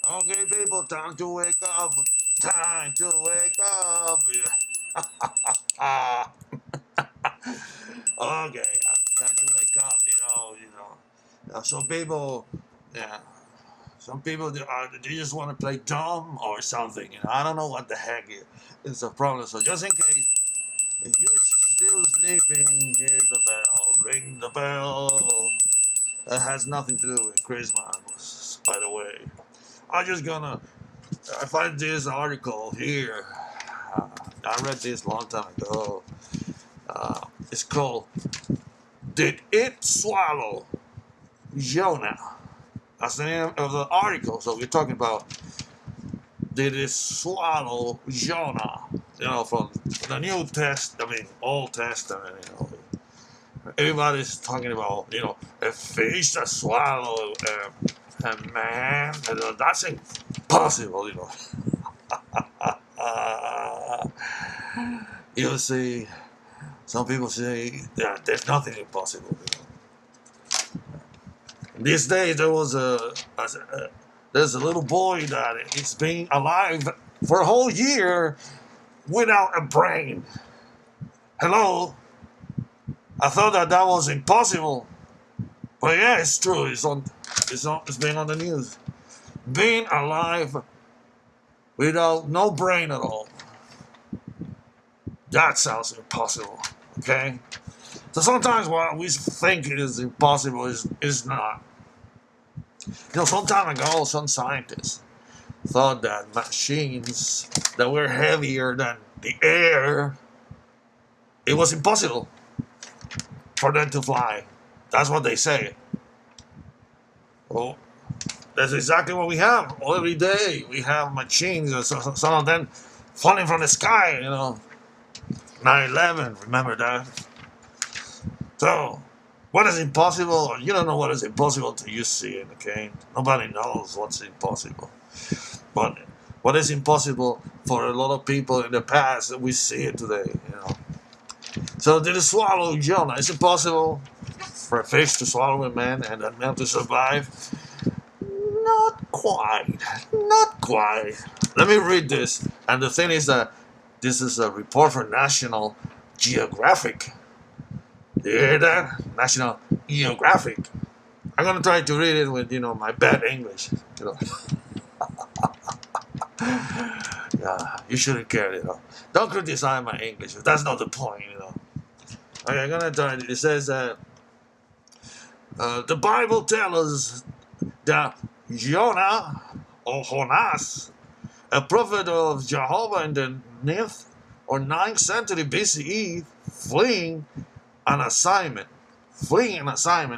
Okay, people, time to wake up. Time to wake up. Yeah. Okay, time to wake up. Some people, yeah, some people they just want to play dumb or something. I don't know what the heck is the problem. So just in case, if you're still sleeping, here's the bell. Ring the bell. That has nothing to do with Christmas, by the way. I'm just gonna. I find this article here. Uh, I read this a long time ago. It's called "Did It Swallow Jonah?" That's the name of the article. So we're talking about did it swallow Jonah? From the New Test. I mean, Old Testament. Everybody's talking about a fish that swallowed a man. That's impossible. You see, some people say that there's nothing impossible. These days there's a little boy that is being alive for a whole year without a brain. Hello, I thought that was impossible, but yeah, it's true. It's being on the news. Being alive without no brain at all. That sounds impossible. Okay. So sometimes what we think is impossible is not. Some time ago, some scientists thought that machines that were heavier than the air, it was impossible for them to fly. That's what they say. Well, that's exactly what we have. Every day we have machines, some of them falling from the sky, 9/11, remember that? So, what is impossible? You don't know what is impossible until you see it, okay? Nobody knows what's impossible. But what is impossible for a lot of people in the past, we see it today. So did it swallow Jonah? Is it possible for a fish to swallow a man and that man to survive? Not quite. Not quite. Let me read this. And the thing is that this is a report for National Geographic. You hear that? National Geographic. I'm gonna try to read it with my bad English. Yeah, you shouldn't care. Don't criticize my English. That's not the point. Okay, I'm gonna try it. It says that the Bible tells us that Jonah or Jonas, a prophet of Jehovah in the 9th or 9th century BCE, fleeing an assignment.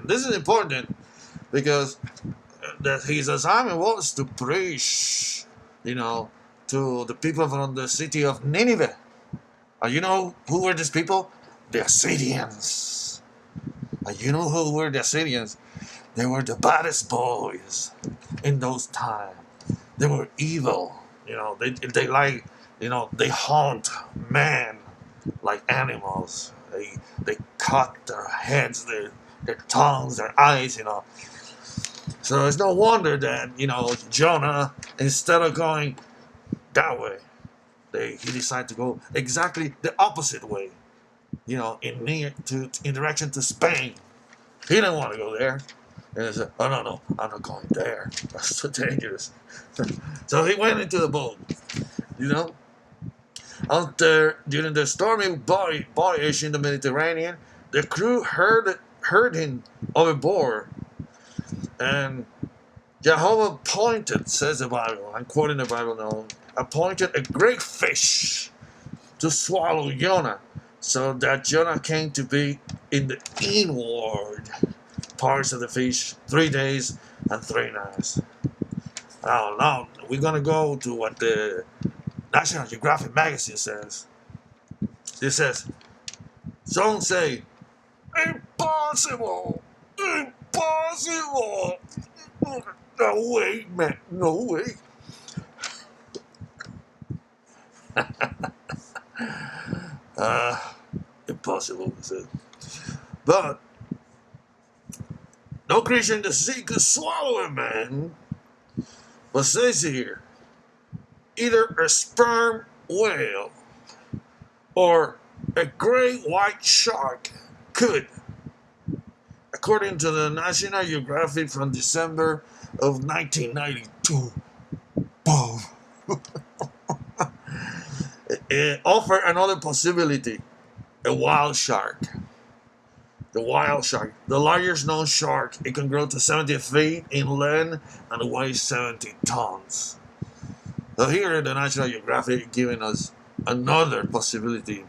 This is important because that his assignment was to preach, to the people from the city of Nineveh. You know who were these people? The Assyrians. You know who were the Assyrians? They were the baddest boys in those times. They were evil. They like, they hunt men like animals. They cut their heads, their tongues, their eyes. So it's no wonder that Jonah, instead of going that way, he decided to go exactly the opposite way. In direction to Spain. He didn't want to go there. And he said, "Oh no, I'm not going there. That's too dangerous." So he went into the boat. Out there during the stormy voyage in the Mediterranean, the crew heard him overboard, and Jehovah appointed, says the Bible, I'm quoting the Bible now, appointed a great fish to swallow Jonah, so that Jonah came to be in the inward parts of the fish 3 days and 3 nights. Now we're gonna go to what the National Geographic magazine says. It says, some say, impossible! Impossible! No way, man, no way. Impossible, he said. But no creature in the sea could swallow a man. But says here, either a sperm whale or a great white shark could, according to the National Geographic from December of 1992, boom, offer another possibility, a wild shark. The wild shark, the largest known shark, it can grow to 70 feet in length and weigh 70 tons. So here the National Geographic giving us another possibility.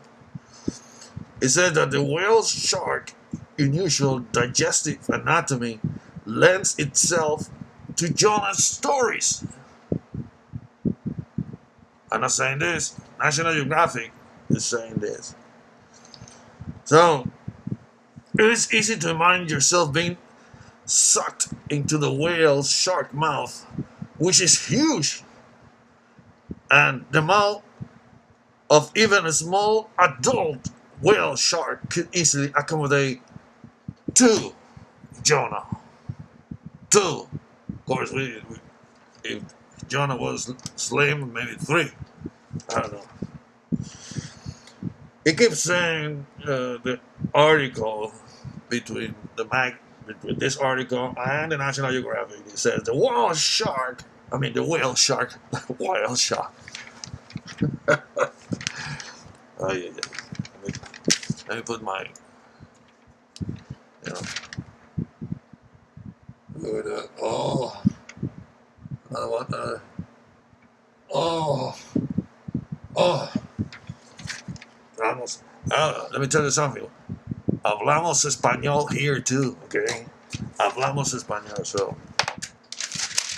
It says that the whale shark unusual digestive anatomy lends itself to Jonah's stories. I'm not saying this. National Geographic is saying this. So it is easy to imagine yourself being sucked into the whale shark mouth, which is huge, and the mouth of even a small adult whale shark could easily accommodate 2 Jonah. 2. Of course, if Jonah was slim, maybe 3. I don't know. It keeps saying the article between this article and the National Geographic. It says the whale shark. The whale shark, wild shark. Oh yeah. Let me put my, oh, I want Vamos. Let me tell you something. Hablamos español here too, okay? Hablamos español, so.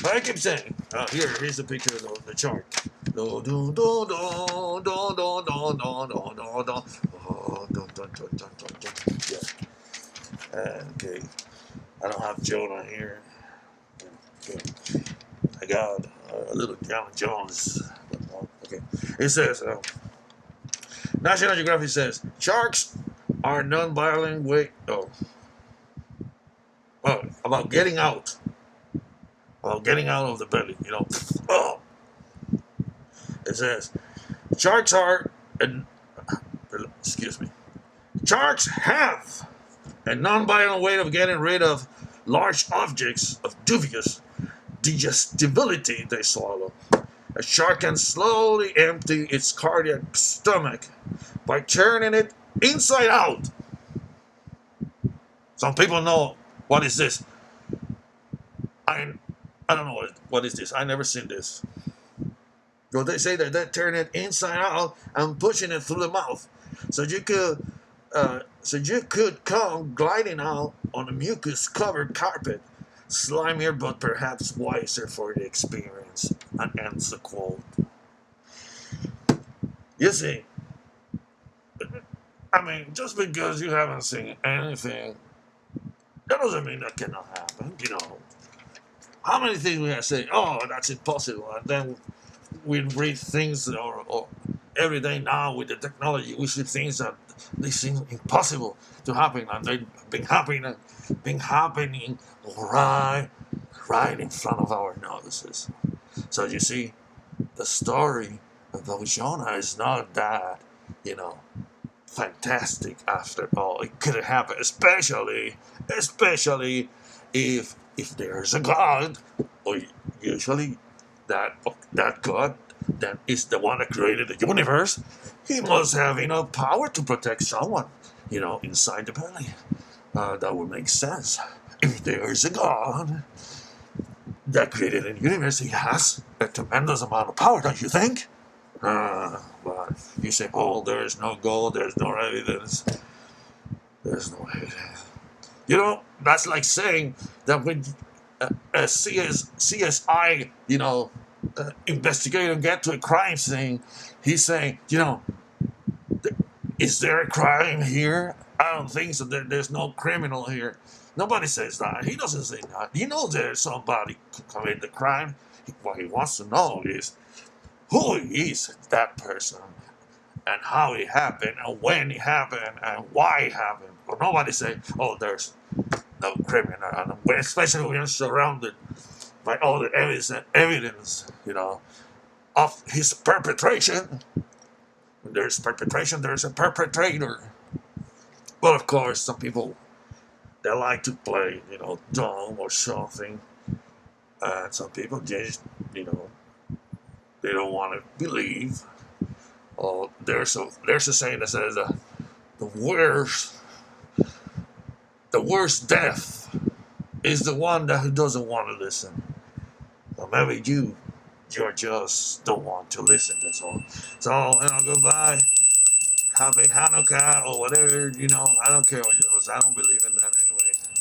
But I keep saying, here's a picture of the chart. Do do do do do do do do do do do. Oh, yeah. Okay. I don't have Jonah here. Okay. I got a little John Jones. Okay. It says, National Geographic says, sharks are non-violent way. About getting out. About getting out of the belly, Oh. It says, sharks have a non-violent way of getting rid of large objects of dubious digestibility they swallow. A shark can slowly empty its cardiac stomach by turning it inside out. Some people know what is this. I don't know what is this. I never seen this. So they say that they turn it inside out and pushing it through the mouth, so you could come gliding out on a mucus-covered carpet, slimier but perhaps wiser for the experience. And ends the quote. You see, just because you haven't seen anything, that doesn't mean that cannot happen. How many things we have say, oh, that's impossible, and then we read things or every day now with the technology, we see things that they seem impossible to happen, and they've been happening right in front of our noses. So you see, the story about Jonah is not that, fantastic after all. It could happen, especially if there's a God, or usually that God that is the one that created the universe. He must have enough power to protect someone, inside the belly. That would make sense. If there is a God that created the universe, he has a tremendous amount of power, don't you think? But you say, oh, there is no God, there's no evidence. There's no evidence. That's like saying that when a CSI, investigator get to a crime scene, he's saying, is there a crime here? I don't think so. There's no criminal here. Nobody says that. He doesn't say that. He knows there's somebody committed the crime. What he wants to know is who is that person, and how it happened, and when it happened, and why it happened. But nobody say, oh, there's no criminal, especially when you're surrounded by all the evidence, of his perpetration. When there's perpetration, there's a perpetrator. But of course, some people, they like to play, dumb or something. And some people just, they don't want to believe. Oh, there's a saying that says the worst death is the one that doesn't want to listen. So maybe you just don't want to listen. That's all. So goodbye. Happy Hanukkah or whatever. I don't care what it was. I don't believe in that.